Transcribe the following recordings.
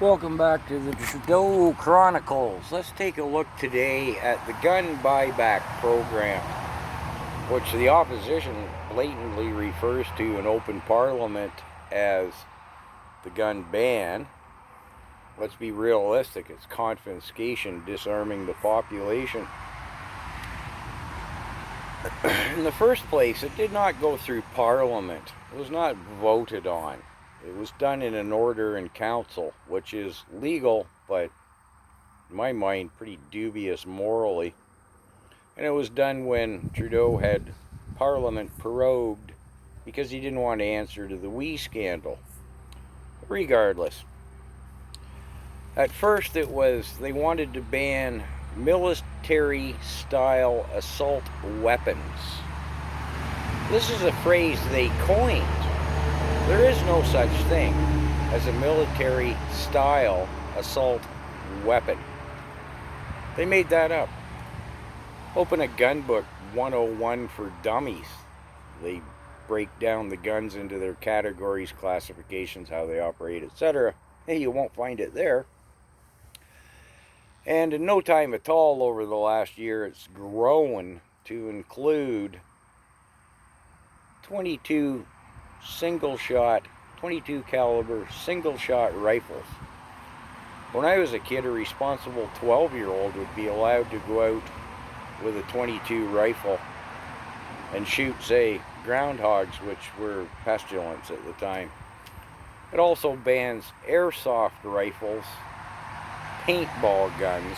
Welcome back to the Trudeau Chronicles. Let's take a look today at the gun buyback program, which the opposition blatantly refers to in open parliament as the gun ban. Let's be realistic, it's confiscation, disarming the population. In the first place, it did not go through parliament. It was not voted on. It was done in an order in council, which is legal, but in my mind, pretty dubious morally. And it was done when Trudeau had Parliament prorogued because he didn't want to answer to the WE scandal. Regardless, at first it was they wanted to ban military-style assault weapons. This is a phrase they coined. There is no such thing as a military-style assault weapon. They made that up. Open a gun book 101 for dummies. They break down the guns into their categories, classifications, how they operate, etc. Hey, you won't find it there. And in no time at all over the last year, it's grown to include 22 caliber single shot rifles. When I was a kid, a responsible 12-year-old would be allowed to go out with a 22 rifle and shoot, say, groundhogs, which were pestilence at the time. It also bans airsoft rifles, paintball guns.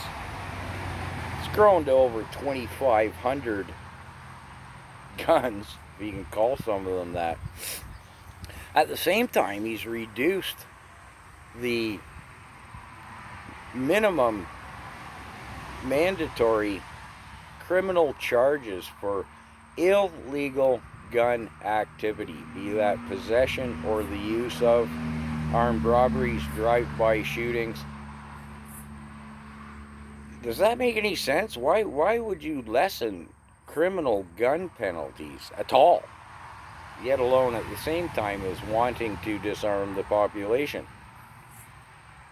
It's grown to over 2,500 guns, if you can call some of them that. At the same time, he's reduced the minimum mandatory criminal charges for illegal gun activity, be that possession or the use of, armed robberies, drive-by shootings. Does that make any sense? Why would you lessen criminal gun penalties at all? Yet alone at the same time as wanting to disarm the population.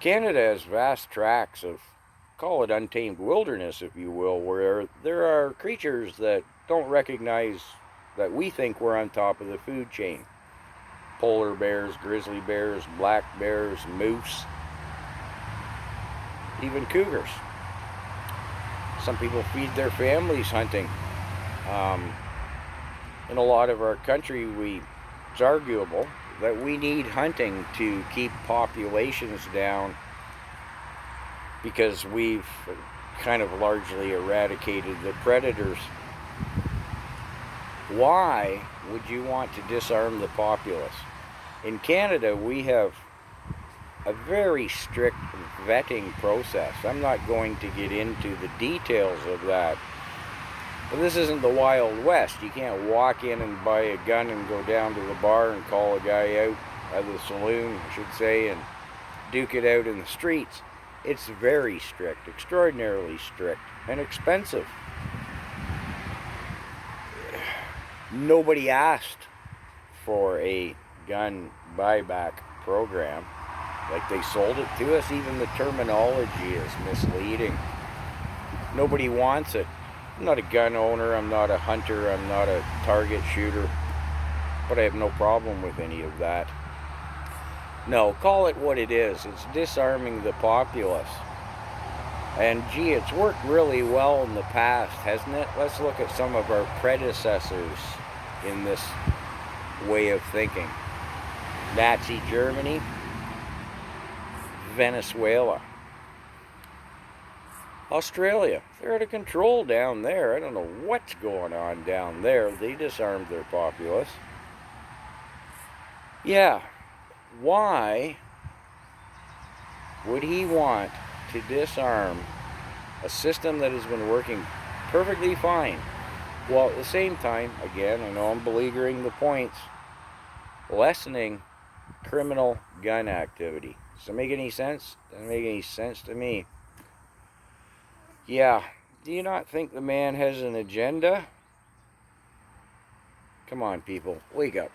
Canada has vast tracts of, call it untamed wilderness if you will, where there are creatures that don't recognize that we think we're on top of the food chain. Polar bears, grizzly bears, black bears, moose, even cougars. Some people feed their families hunting. In a lot of our country, it's arguable that we need hunting to keep populations down because we've kind of largely eradicated the predators. Why would you want to disarm the populace? In Canada, we have a very strict vetting process. I'm not going to get into the details of that. But this isn't the Wild West. You can't walk in and buy a gun and go down to the bar and call a guy out, at the saloon, I should say, and duke it out in the streets. It's very strict, extraordinarily strict, and expensive. Nobody asked for a gun buyback program. Like they sold it to us. Even the terminology is misleading. Nobody wants it. I'm not a gun owner, I'm not a hunter, I'm not a target shooter, but I have no problem with any of that. No, call it what it is. It's disarming the populace. And gee, it's worked really well in the past, hasn't it? Let's look at some of our predecessors in this way of thinking. Nazi Germany, Venezuela, Australia. They're out of control down there. I don't know what's going on down there. They disarmed their populace. Yeah, why would he want to disarm a system that has been working perfectly fine, while at the same time, again, I know I'm beleaguering the points, lessening criminal gun activity? Does it make any sense? Doesn't make any sense to me. Yeah, do you not think the man has an agenda? Come on, people, wake up.